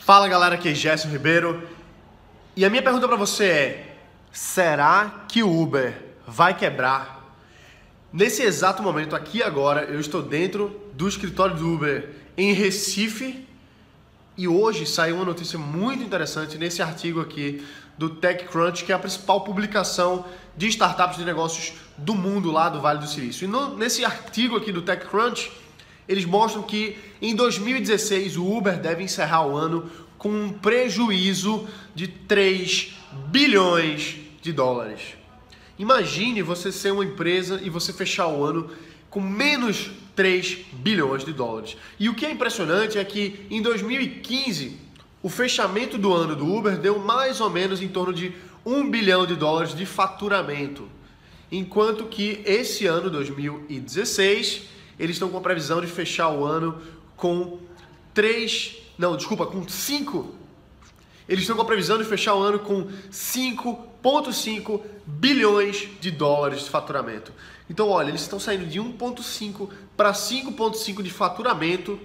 Fala galera, aqui é Gerson Ribeiro e a minha pergunta para você é: será que o Uber vai quebrar? Nesse exato momento, aqui agora, eu estou dentro do escritório do Uber em Recife e hoje saiu uma notícia muito interessante nesse artigo aqui do TechCrunch, que é a principal publicação de startups de negócios do mundo lá do Vale do Silício. E nesse artigo aqui do TechCrunch, eles mostram que em 2016 o Uber deve encerrar o ano com um prejuízo de 3 bilhões de dólares. Imagine você ser uma empresa e você fechar o ano com menos 3 bilhões de dólares. E o que é impressionante é que em 2015 o fechamento do ano do Uber deu mais ou menos em torno de 1 bilhão de dólares de faturamento. Enquanto que esse ano, 2016, eles estão com a previsão de fechar o ano com 5. Eles estão com a previsão de fechar o ano com 5,5 bilhões de dólares de faturamento. Então, olha, eles estão saindo de 1,5 para 5,5 de faturamento,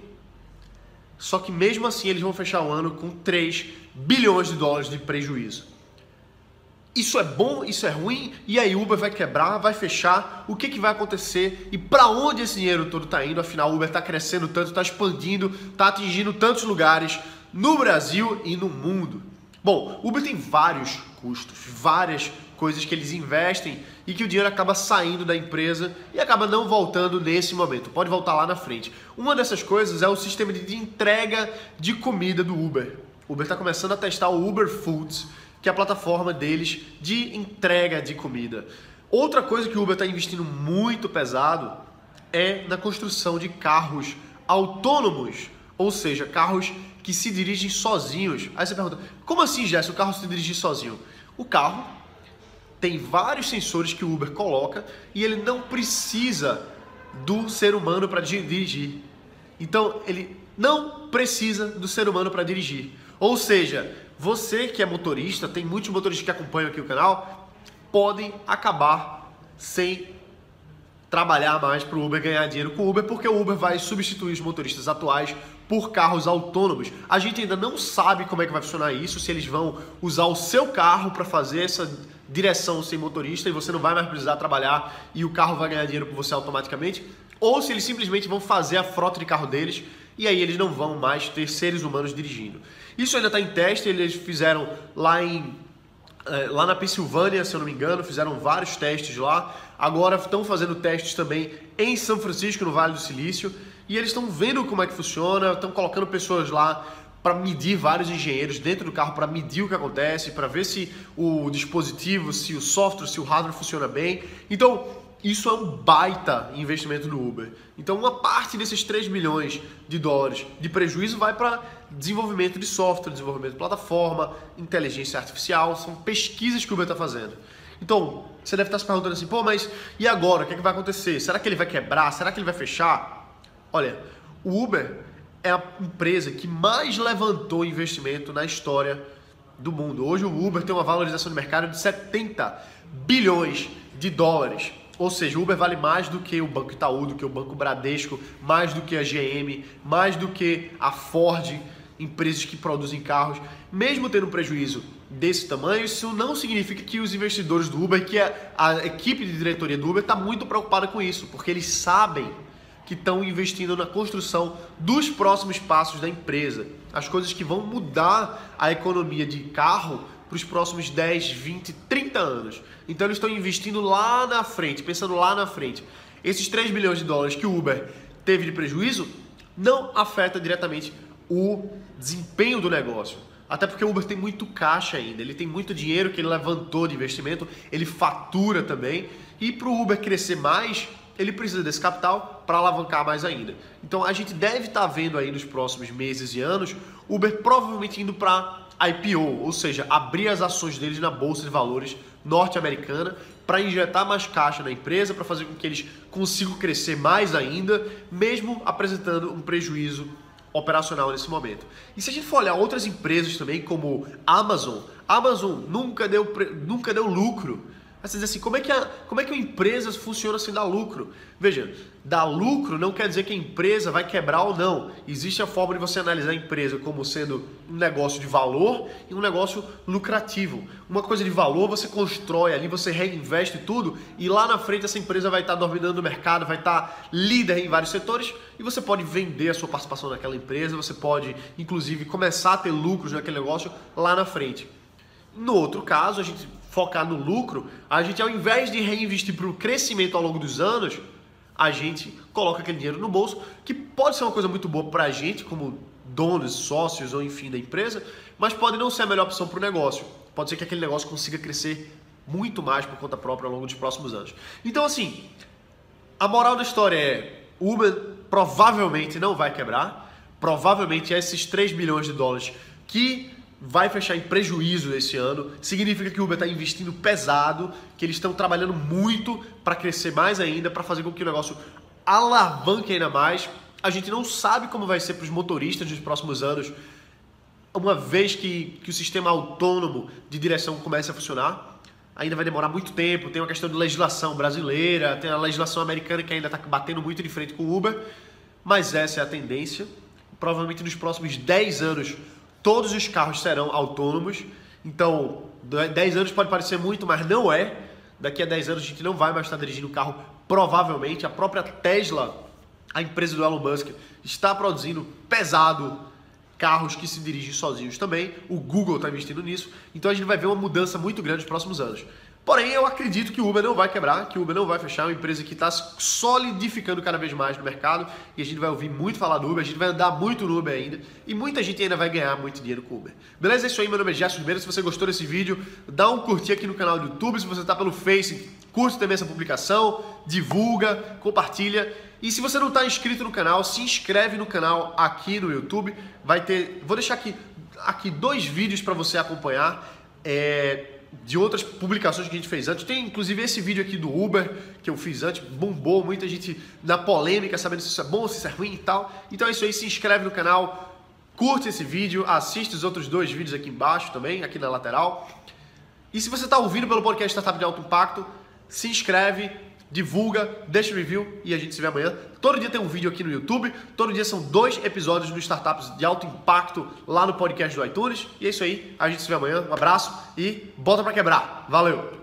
só que mesmo assim eles vão fechar o ano com 3 bilhões de dólares de prejuízo. Isso é bom? Isso é ruim? E aí, Uber vai quebrar? Vai fechar? O que vai acontecer? E para onde esse dinheiro todo está indo? Afinal, o Uber está crescendo tanto, está expandindo, está atingindo tantos lugares no Brasil e no mundo. Bom, o Uber tem vários custos, várias coisas que eles investem e que o dinheiro acaba saindo da empresa e acaba não voltando nesse momento. Pode voltar lá na frente. Uma dessas coisas é o sistema de entrega de comida do Uber. O Uber está começando a testar o Uber Foods, que é a plataforma deles de entrega de comida. Outra coisa que o Uber está investindo muito pesado é na construção de carros autônomos, ou seja, carros que se dirigem sozinhos. Aí você pergunta, como assim, Gerson, o carro se dirige sozinho? O carro tem vários sensores que o Uber coloca e ele não precisa do ser humano para dirigir. Então, ele não precisa do ser humano para dirigir. Ou seja, você que é motorista, tem muitos motoristas que acompanham aqui o canal, podem acabar sem trabalhar mais para o Uber, ganhar dinheiro com o Uber, porque o Uber vai substituir os motoristas atuais por carros autônomos. A gente ainda não sabe como é que vai funcionar isso, se eles vão usar o seu carro para fazer essa direção sem motorista e você não vai mais precisar trabalhar e o carro vai ganhar dinheiro por você automaticamente, ou se eles simplesmente vão fazer a frota de carro deles e aí eles não vão mais ter seres humanos dirigindo. Isso ainda está em teste, eles fizeram lá na Pensilvânia, se eu não me engano, fizeram vários testes lá. Agora estão fazendo testes também em São Francisco, no Vale do Silício, e eles estão vendo como é que funciona, estão colocando pessoas lá para medir, vários engenheiros dentro do carro para medir o que acontece, para ver se o dispositivo, se o software, se o hardware funciona bem. Então, isso é um baita investimento do Uber. Então, uma parte desses 3 bilhões de dólares de prejuízo vai para desenvolvimento de software, desenvolvimento de plataforma, inteligência artificial, são pesquisas que o Uber está fazendo. Então, você deve estar se perguntando assim, pô, mas e agora? O que vai acontecer? Será que ele vai quebrar? Será que ele vai fechar? Olha, o Uber é a empresa que mais levantou investimento na história do mundo. Hoje o Uber tem uma valorização de mercado de 70 bilhões de dólares. Ou seja, o Uber vale mais do que o Banco Itaú, do que o Banco Bradesco, mais do que a GM, mais do que a Ford, empresas que produzem carros. Mesmo tendo um prejuízo desse tamanho, isso não significa que os investidores do Uber, que a equipe de diretoria do Uber está muito preocupada com isso, porque eles sabem que estão investindo na construção dos próximos passos da empresa. As coisas que vão mudar a economia de carro para os próximos 10, 20, 30 anos. Então eles estão investindo lá na frente, pensando lá na frente. Esses 3 bilhões de dólares que o Uber teve de prejuízo não afeta diretamente o desempenho do negócio. Até porque o Uber tem muito caixa ainda, ele tem muito dinheiro que ele levantou de investimento, ele fatura também. E para o Uber crescer mais, ele precisa desse capital para alavancar mais ainda. Então a gente deve estar vendo aí nos próximos meses e anos o Uber provavelmente indo para IPO, ou seja, abrir as ações deles na Bolsa de Valores norte-americana para injetar mais caixa na empresa, para fazer com que eles consigam crescer mais ainda, mesmo apresentando um prejuízo operacional nesse momento. E se a gente for olhar outras empresas também, como Amazon nunca deu lucro Aí você diz assim, como é que uma empresa funciona sem dar lucro? Veja, dar lucro não quer dizer que a empresa vai quebrar ou não. Existe a forma de você analisar a empresa como sendo um negócio de valor e um negócio lucrativo. Uma coisa de valor você constrói ali, você reinveste tudo e lá na frente essa empresa vai estar dominando o mercado, vai estar líder em vários setores e você pode vender a sua participação naquela empresa, você pode inclusive começar a ter lucros naquele negócio lá na frente. No outro caso, a gente focar no lucro, a gente ao invés de reinvestir para o crescimento ao longo dos anos, a gente coloca aquele dinheiro no bolso, que pode ser uma coisa muito boa para a gente, como donos, sócios ou enfim da empresa, mas pode não ser a melhor opção para o negócio. Pode ser que aquele negócio consiga crescer muito mais por conta própria ao longo dos próximos anos. Então assim, a moral da história é, o Uber provavelmente não vai quebrar, provavelmente esses 3 bilhões de dólares que vai fechar em prejuízo esse ano, significa que o Uber está investindo pesado, que eles estão trabalhando muito para crescer mais ainda, para fazer com que o negócio alavanque ainda mais. A gente não sabe como vai ser para os motoristas nos próximos anos, uma vez que o sistema autônomo de direção comece a funcionar. Ainda vai demorar muito tempo, tem uma questão de legislação brasileira, tem a legislação americana que ainda está batendo muito de frente com o Uber, mas essa é a tendência. Provavelmente nos próximos 10 anos todos os carros serão autônomos, então 10 anos pode parecer muito, mas não é. Daqui a 10 anos a gente não vai mais estar dirigindo o carro, provavelmente. A própria Tesla, a empresa do Elon Musk, está produzindo pesado carros que se dirigem sozinhos também. O Google está investindo nisso, então a gente vai ver uma mudança muito grande nos próximos anos. Porém, eu acredito que o Uber não vai quebrar, que o Uber não vai fechar, é uma empresa que está solidificando cada vez mais no mercado e a gente vai ouvir muito falar do Uber, a gente vai andar muito no Uber ainda e muita gente ainda vai ganhar muito dinheiro com o Uber. Beleza? É isso aí, meu nome é Gerson Ribeiro. Se você gostou desse vídeo, dá um curtir aqui no canal do YouTube. Se você está pelo Face, curte também essa publicação, divulga, compartilha. E se você não está inscrito no canal, se inscreve no canal aqui no YouTube. Vou deixar aqui 2 vídeos para você acompanhar. De outras publicações que a gente fez antes. Tem inclusive esse vídeo aqui do Uber que eu fiz antes, bombou, muita gente na polêmica, sabendo se isso é bom, se isso é ruim e tal. Então é isso aí, se inscreve no canal, curte esse vídeo, assiste os outros 2 vídeos aqui embaixo também, aqui na lateral. E se você está ouvindo pelo podcast Startup de Alto Impacto, se inscreve, divulga, deixa o review e a gente se vê amanhã. Todo dia tem um vídeo aqui no YouTube, todo dia são 2 episódios do Startups de Alto Impacto lá no podcast do iTunes. E é isso aí, a gente se vê amanhã, um abraço e bota pra quebrar. Valeu!